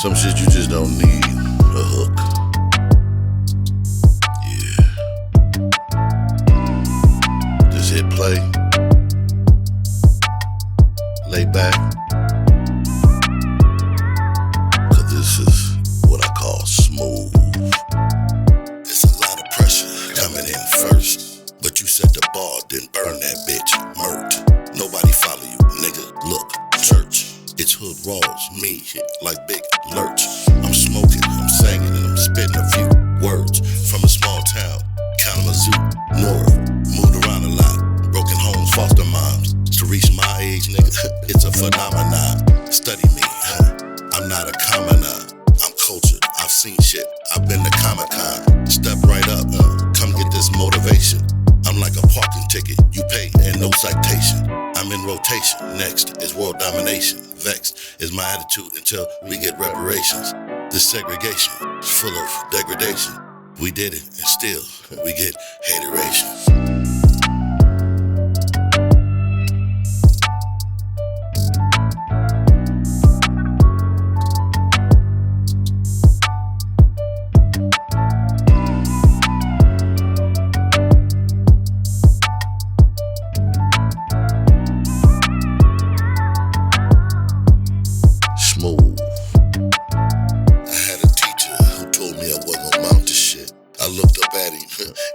Some shit you just don't need a hook. Yeah. Just hit play. Lay back. Cause this is what I call smooth. It's a lot of pressure coming in first. But you set the bar, then burn that bitch. Murked. Nobody follow you, nigga. Look, church. It's hood Rawlz, me, hit like big lurch. I'm smoking, I'm singing, and I'm spitting a few words. From a small town, Kalamazoo, North. Moved around a lot, broken homes, foster moms. To reach my age, nigga, it's a phenomenon. Study me, I'm not a commoner. I'm cultured, I've seen shit, I've been to Comic-Con. Step right up, come get this motivation. I'm like a parking ticket, you pay and no citation. I'm in rotation, next is world domination. Vexed is my attitude until we get reparations. This segregation is full of degradation. We did it and still we get hateration.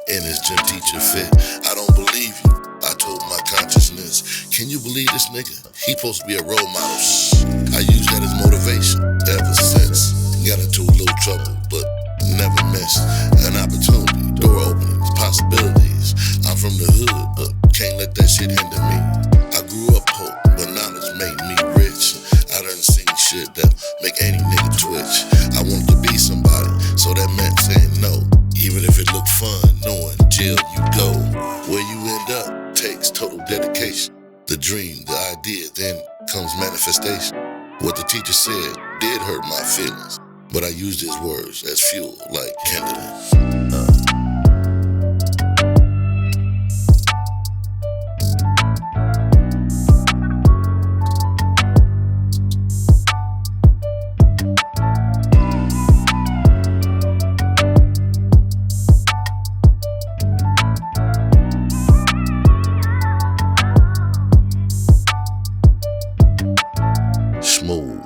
In his gym teacher fit. I don't believe you, I told my consciousness. Can you believe this nigga? He supposed to be a role model. I use that as motivation ever since. Got into a little trouble, but never missed an opportunity, door openings, possibilities. I'm from the hood, but can't let that shit hinder me. I grew up poor, but knowledge made me rich. I done seen shit that make any nigga twitch. I wanted to be somebody, so that meant saying no. Even if it looked fun, knowing jail you go. Where you end up takes total dedication. The dream, the idea, then comes manifestation. What the teacher said did hurt my feelings, but I used his words as fuel like kindling. Smooth.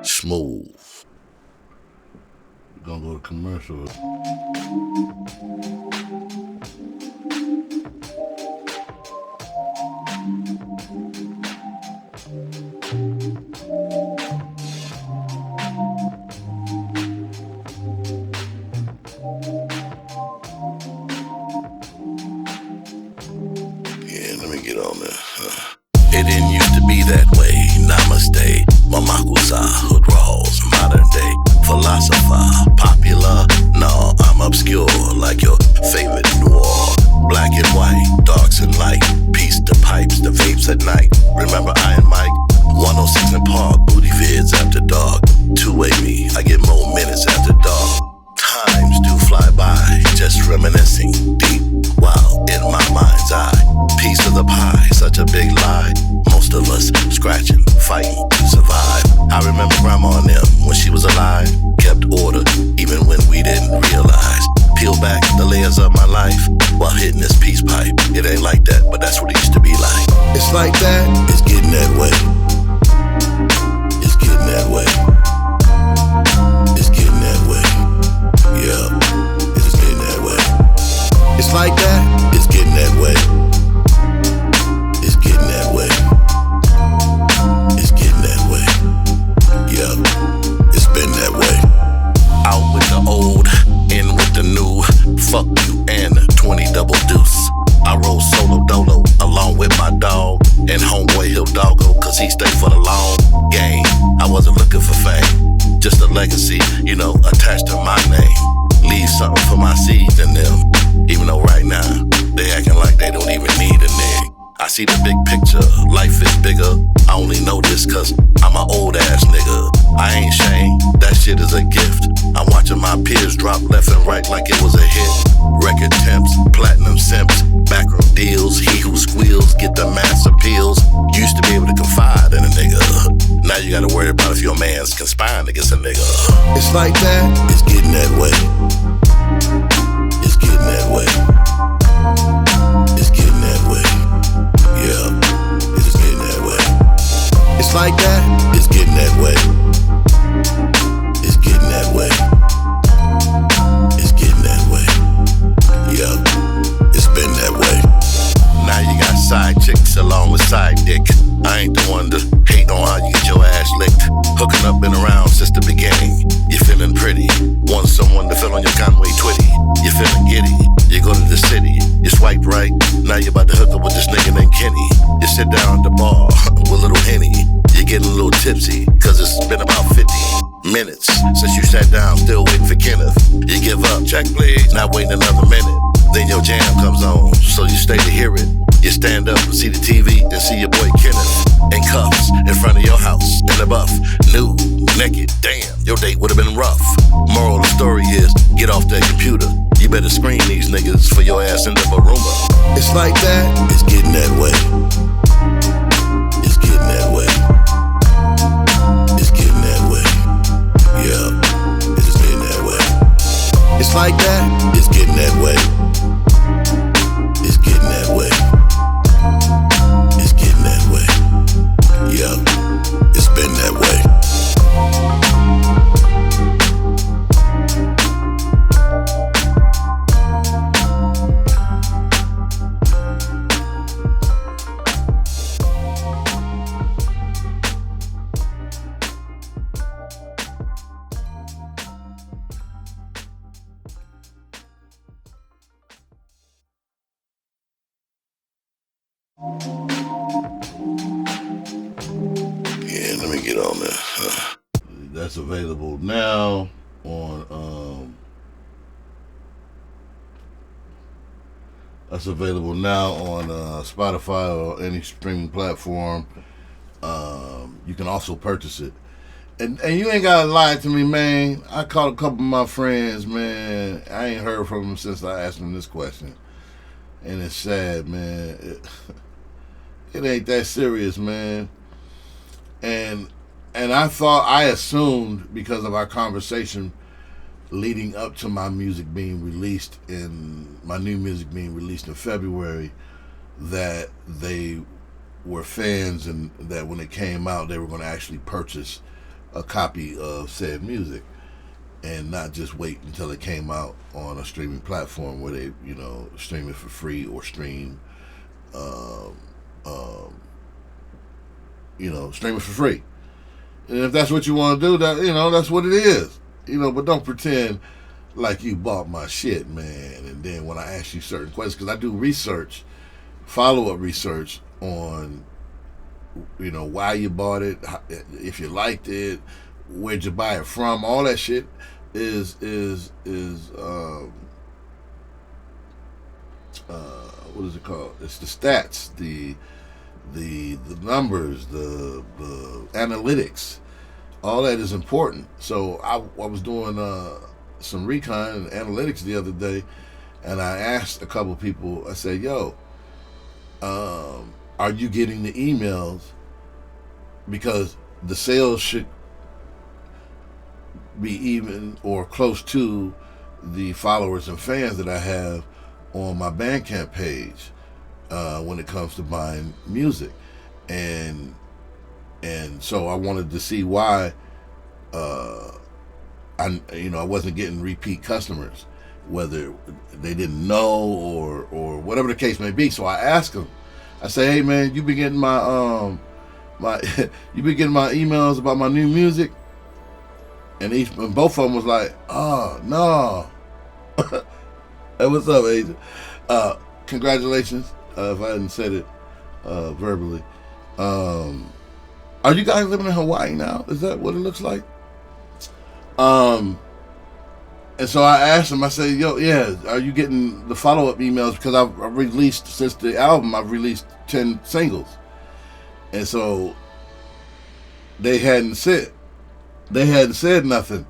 Smooth. We're gonna go to commercial. Yeah, let me get on there. It didn't used to be that way. Namaste. Woosaa, hood Rawlz, modern day philosopher. Popular? No, I'm obscure like your favorite noir. Black and white, darks and light. Peace to pipes, the vapes at night. Remember I and Mike? 106 in Park, booty vids after dark. Two-way me, I get more minutes after dark. Times do fly by, just reminiscing. Deep, wow, in my mind's eye. Piece of the pie, such a big lie. Most of us scratching, fighting to survive. I remember grandma and them when she was alive. Kept order, even when we didn't realize. Peel back the layers of my life while hitting this peace pipe. It ain't like that, but that's what it used to be like. It's like that, it's getting that way. It's getting that way. It's getting that way. Yeah, it's getting that way. It's like that, it's getting that way. It's getting that way. It's getting that way. Yeah, it's been that way. Out with the old, in with the new. Fuck you and 20 double deuce. I roll solo dolo along with my dog and homeboy Hill Doggo, cause he stay for the long game. I wasn't looking for fame, just a legacy, you know, attached to my name. Leave something for my seeds and them. Even though right now, they acting like they don't even need a nigga. I see the big picture, life is bigger. I only know this cause I'm an old ass nigga. I ain't shame, that shit is a gift. I'm watching my peers drop left and right like it was a hit. Record temps, platinum simps, backroom deals. He who squeals get the mass appeals. Used to be able to confide in a nigga. Now you gotta worry about if your man's conspiring against a nigga. It's like that, it's getting that way. It's getting that way. It's getting that way. Yeah, it's getting that way. It's like that, it's getting that way. It's getting that way. It's getting that way. Yeah, it's been that way. Now you got side chicks along with side dick. I ain't the one to hate on how you get your ass licked. Hooking up been around since the beginning. You feeling pretty, want someone to fill on your Conway Twitty. You feeling giddy, you go to the city. You swipe right, now you about to hook up with this nigga named Kenny. You sit down at the bar with a little Henny. You getting a little tipsy, cause it's been about 50 minutes since you sat down, still waiting for Kenneth. You give up, check please, not waiting another minute. Then your jam comes on, so you stay to hear it. You stand up and see the TV and see your boy Kenneth in cuffs in front of your house in the buff, nude, naked. Damn, your date would've been rough. Moral of the story is, get off that computer. You better screen these niggas for your ass end up a rumor. It's like that, it's getting that way. It's getting that way. It's getting that way. Yeah, it's getting that way. It's like that, it's getting that way. It's getting that way. It's getting that way. Yeah, it's been that way. Yeah, let me get on there. That's available now on Spotify or any streaming platform. You can also purchase it. And you ain't gotta lie to me, man. I called a couple of my friends, man. I ain't heard from them since I asked them this question. And it's sad, man. It ain't that serious, man. And I assumed, because of our conversation leading up to my music being released my new music being released in February, that they were fans and that when it came out, they were going to actually purchase a copy of said music and not just wait until it came out on a streaming platform where they, stream it for free or stream stream it for free. And if that's what you want to do, that's what it is. But don't pretend like you bought my shit, man. And then when I ask you certain questions, because I do research, follow-up research on, why you bought it, if you liked it, where'd you buy it from, all that shit is what is it called? It's the stats, the numbers, the analytics. All that is important. So I was doing some recon and analytics the other day, and I asked a couple people, I said, yo, are you getting the emails? Because the sales should be even or close to the followers and fans that I have on my Bandcamp page when it comes to buying music. And so I wanted to see why I wasn't getting repeat customers, whether they didn't know or whatever the case may be. So I asked them, I say, hey man, you been getting my you been getting my emails about my new music? And both of them was like, oh no. Hey, what's up, Agent? Congratulations. If I hadn't said it verbally. Are you guys living in Hawaii now? Is that what it looks like? And And so I asked him, I said, yo, yeah, are you getting the follow-up emails? Because I've released, since the album, I've released 10 singles. And so they hadn't said nothing.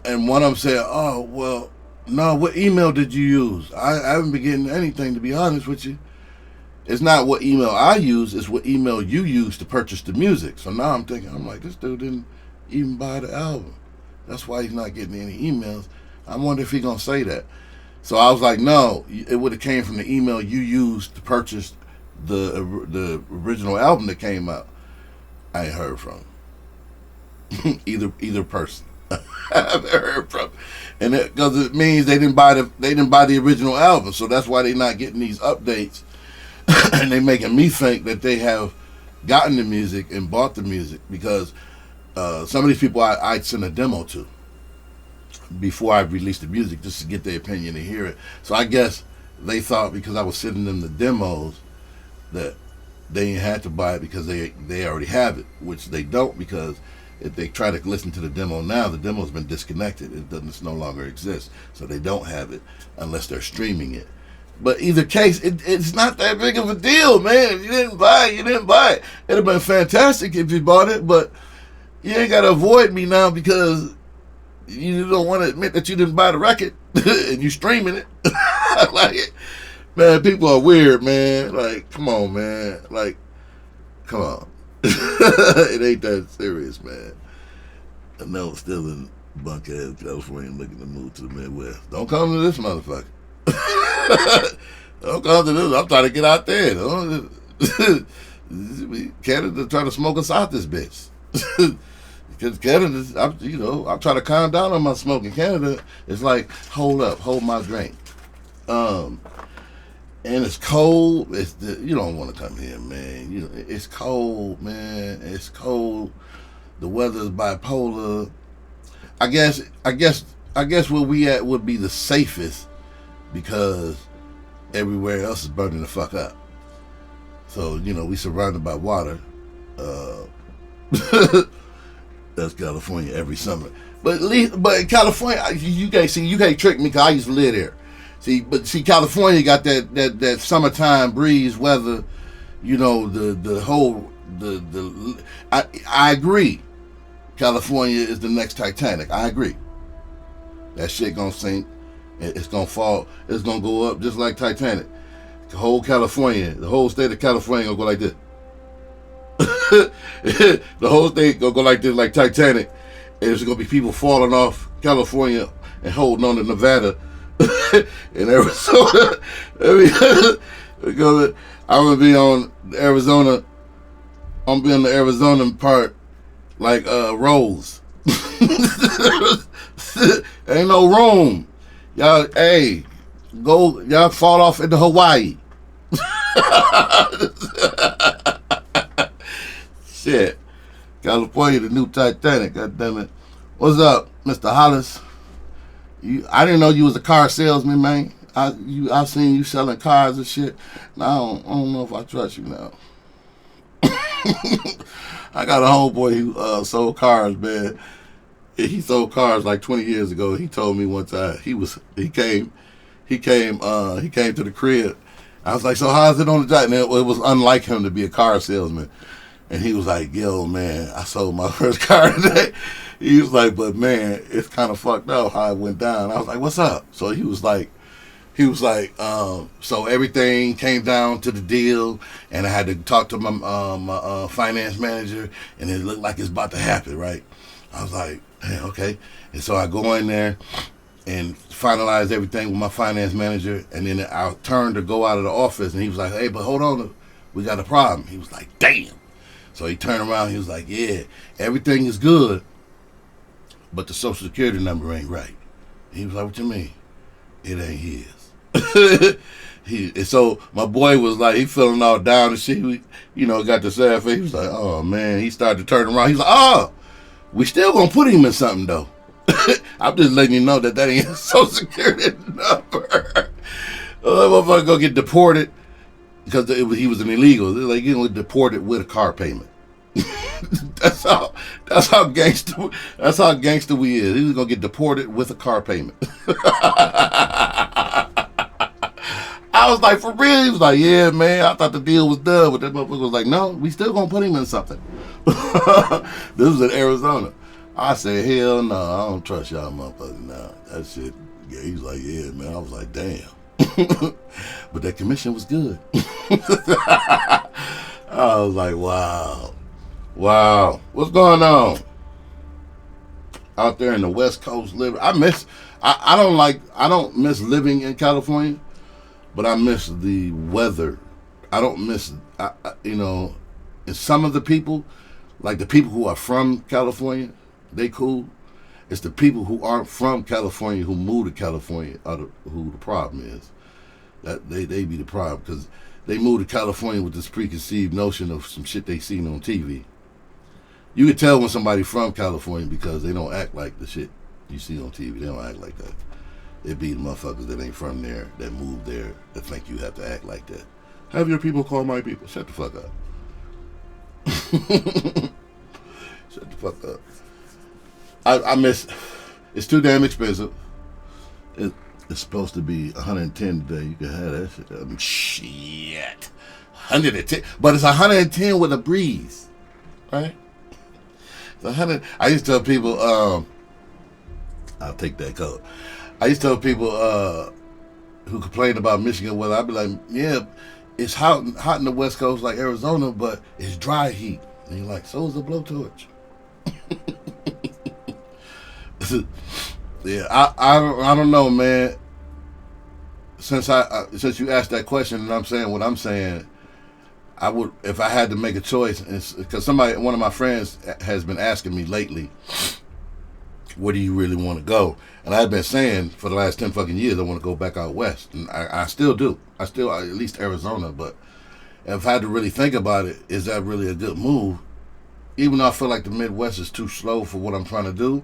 And one of them said, oh, well, no, what email did you use? I haven't been getting anything, to be honest with you. It's not what email I use, it's what email you use to purchase the music. So now I'm like, this dude didn't even buy the album. That's why he's not getting any emails. I wonder if he's going to say that. So I was like, no, it would have came from the email you used to purchase the original album that came out. I ain't heard from either person. I haven't heard from, and because it means they didn't buy the original album, so that's why they're not getting these updates, and they making me think that they have gotten the music and bought the music, because some of these people I'd send a demo to before I released the music just to get their opinion and hear it. So I guess they thought because I was sending them the demos that they ain't had to buy it because they already have it, which they don't, because if they try to listen to the demo now, the demo's been disconnected. It no longer exist, so they don't have it unless they're streaming it. But either case, it's not that big of a deal, man. If you didn't buy it, you didn't buy it. It'd have been fantastic if you bought it, but you ain't got to avoid me now because you don't want to admit that you didn't buy the record and you streaming it. Like, man, people are weird, man. Like, come on, man. Like, come on. It ain't that serious, man. I know, still in bunk-ass California looking to move to the Midwest. Don't come to this motherfucker. Don't come to this. I'm trying to get out there. Canada trying to smoke us out this bitch. Because Canada, I'm trying to calm down on my smoking. Canada is like, hold up, hold my drink. And it's cold. You don't want to come here, man. It's cold, man. It's cold. The weather is bipolar. I guess where we at would be the safest because everywhere else is burning the fuck up. So we surrounded by water. That's California every summer. But in California, you can't trick me because I used to live there. See, California got that summertime breeze weather. I agree. California is the next Titanic. I agree. That shit gonna sink. It's gonna fall. It's gonna go up just like Titanic. The whole state of California gonna go like this. The whole state gonna go like this, like Titanic. And there's gonna be people falling off California and holding on to Nevada. In Arizona. I'm gonna be on Arizona. I'm gonna be on the Arizona part like Rawlz. Ain't no room. Y'all, y'all fall off into Hawaii. Shit. California, the new Titanic, goddammit. What's up, Mr. Hollis? I didn't know you was a car salesman, man. I seen you selling cars and shit. Now I don't know if I trust you now. I got a homeboy who sold cars, man. He sold cars like 20 years ago. He told me one time he came to the crib. I was like, so how's it on the job? And it was unlike him to be a car salesman. And he was like, yo, man, I sold my first car today. He was like, but man, it's kind of fucked up how it went down. I was like, what's up? So he was like, so everything came down to the deal, and I had to talk to my finance manager, and it looked like it's about to happen, right? I was like, hey, okay. And so I go in there and finalize everything with my finance manager, and then I turned to go out of the office, and he was like, hey, but hold on, we got a problem. He was like, damn. So he turned around, he was like, yeah, everything is good, but the Social Security number ain't right. He was like, what you mean? It ain't his. And so my boy was like, he feeling all down and shit. Got the sad face. He was like, oh man. He started to turn around. He's like, oh, we still gonna put him in something though. I'm just letting you know that ain't his Social Security number. That motherfucker gonna get deported because he was an illegal. They're like, deported with a car payment. that's how gangster we is. He was gonna get deported with a car payment. I was like, for real? He was like, yeah, man, I thought the deal was done. But that motherfucker was like, no, we still gonna put him in something. This was in Arizona. I said, hell no, I don't trust y'all motherfuckers now. That shit, yeah, he was like, yeah, man. I was like, damn. But that commission was good. I was like, wow. Wow. What's going on? Out there in the West Coast living. I don't miss living in California, but I miss the weather. I don't miss, and some of the people, like the people who are from California, they cool. It's the people who aren't from California who move to California who the problem is. That they be the problem because they moved to California with this preconceived notion of some shit they seen on TV. You can tell when somebody from California because they don't act like the shit you see on TV. They don't act like that. It be the motherfuckers that ain't from there, that moved there, that think you have to act like that. Have your people call my people. Shut the fuck up. Shut the fuck up. I miss. It's too damn expensive. It's supposed to be 110 today. You can have that shit. Shit. 110. But it's 110 with a breeze. Right? It's 100. I used to tell people, I'll take that coat. I used to tell people who complain about Michigan weather, I'd be like, yeah, it's hot in the West Coast like Arizona, but it's dry heat. And you're like, so is a blowtorch. Yeah, I don't know, man. Since you asked that question and I'm saying what I'm saying, I would, if I had to make a choice, because one of my friends has been asking me lately, where do you really want to go? And I've been saying for the last 10 fucking years I want to go back out west, and I still do. At least Arizona. But if I had to really think about it, is that really a good move? Even though I feel like the Midwest is too slow for what I'm trying to do.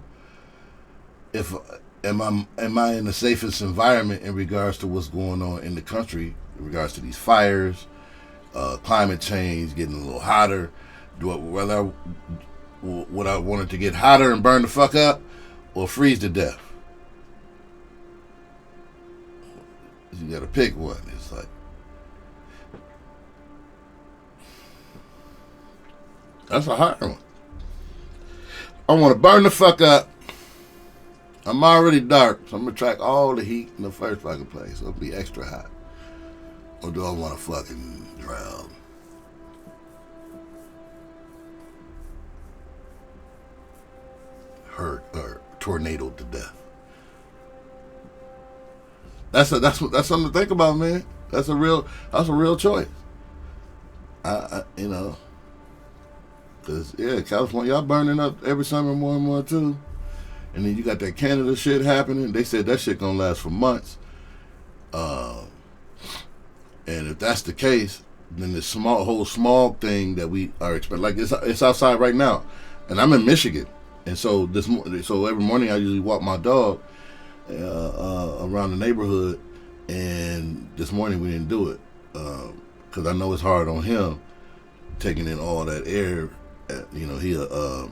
Am I in the safest environment in regards to what's going on in the country, in regards to these fires, climate change, getting a little hotter? Would I want it to get hotter and burn the fuck up, or freeze to death? You gotta pick one. It's like, that's a hard one. I want to burn the fuck up. I'm already dark, so I'm gonna attract all the heat in the first fucking place. So it'll be extra hot. Or do I want to fucking drown? Hurt or tornadoed to death. That's something to think about, man. That's a real choice. Cause yeah, California, y'all burning up every summer more and more too. And then you got that Canada shit happening. They said that shit gonna last for months. And if that's the case, then this whole smog thing that we are expecting, like it's outside right now, and I'm in Michigan, and so every morning I usually walk my dog around the neighborhood, and this morning we didn't do it because I know it's hard on him taking in all that air. He a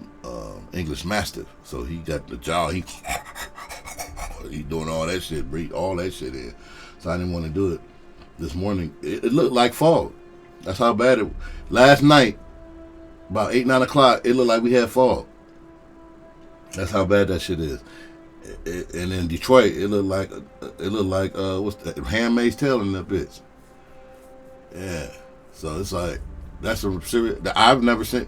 English Mastiff, so he got the jaw. He doing all that shit, breathe all that shit in. So I didn't want to do it this morning. It looked like fog. That's how bad it. Last night, about 8-9 o'clock, it looked like we had fog. That's how bad that shit is. And in Detroit, it looked like what's that? Handmaid's Tale in that bitch. Yeah. So it's like that's a serious. I've never seen.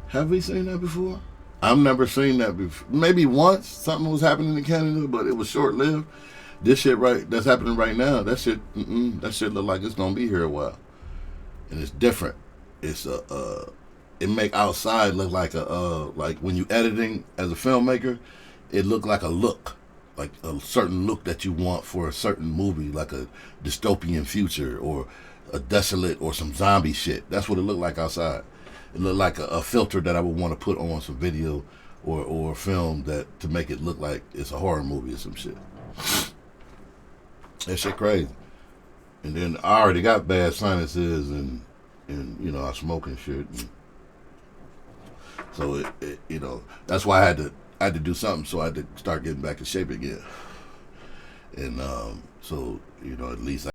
Have we seen that before? I've never seen that before. Maybe once something was happening in Canada, but it was short lived. This shit that's happening right now. That shit look like it's gonna be here a while, and it's different. It's it make outside look like like when you editing as a filmmaker, it look like a certain look that you want for a certain movie, like a dystopian future or a desolate or some zombie shit. That's what it looked like outside. It looked like a filter that I would want to put on some video or film that to make it look like it's a horror movie or some shit. That shit crazy. And then I already got bad sinuses and I smoke and shit. And So it you know, that's why I had to do something. So I had to start getting back in shape again. And so you know, at least